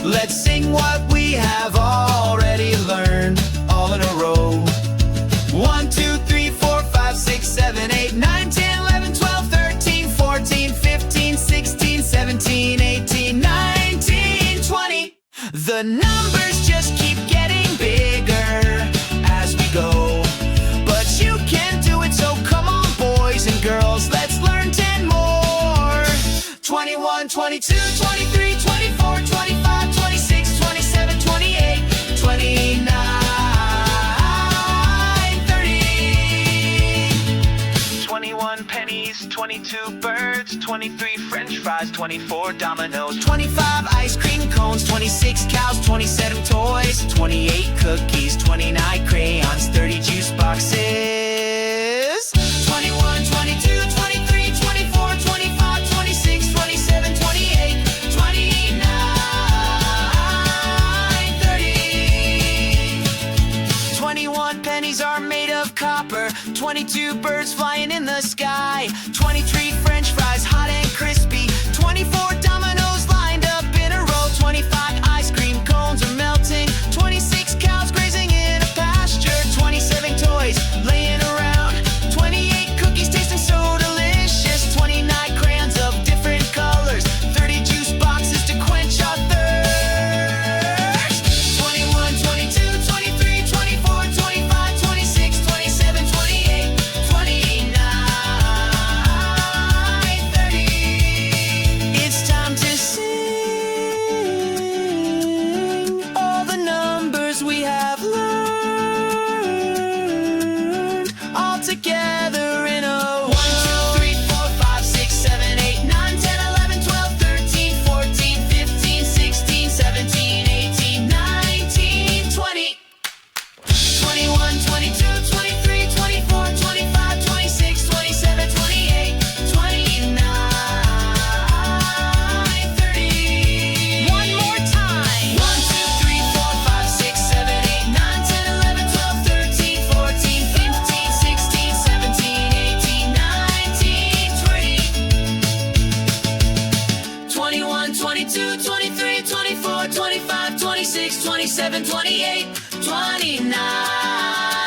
Let's sing what we have already learned, all in a row. 1, 2, 3, 4, 5, 6, 7, 8, 9, 10, 11, 12, 13, 14, 15, 16, 17, 18, 19, 20. The numbers just keep getting bigger as we go. But you can do it, so come on, boys and girls, let's learn 10 more. 21, 22, 23, 24, 25, 26, 27, 28, 29, 30. 21 pennies, 22 birds, 23 French fries, 24 dominoes, 25 ice cream cones, 26 cows, 27 toys, 28 cookies, 29 crayons, 30 juice boxes. 21, 22, 23, 24, 25, 26, 27, 28, 29, 30. 21 pennies are made of copper, 22 birds flying in the sky, 23 French fries hot and crispy, 24 dominoes lined up in a row, 25 ice cream cones are melting, 26 cows grazing in a pasture, 27 toys laying around, 28 cookies tasting so delicious, 29 crayons of different colors, 30 juice boxes to quench our thirst. 21, 22, 23, 24, 25, 26, 27, 28, 29, 30. It's time to sing all the numbers we have learned, all together in a 1, 2, 3, 4, 5, 6, 7, 8, 9, 10, 11, 12, 13, 14, 15, 16, 17, 18, 19, 20. 21, 22, 23, 24, 25, 26, 27, 28, 29, 30. One more time. 1, 2, 3, 4, 5, 6, 7, 8, 9, 10, 11, 12, 13, 14, 15, 16, 17, 18, 19, 20. 21, 22, 23, 24, 25, 26, 27, 28, 29.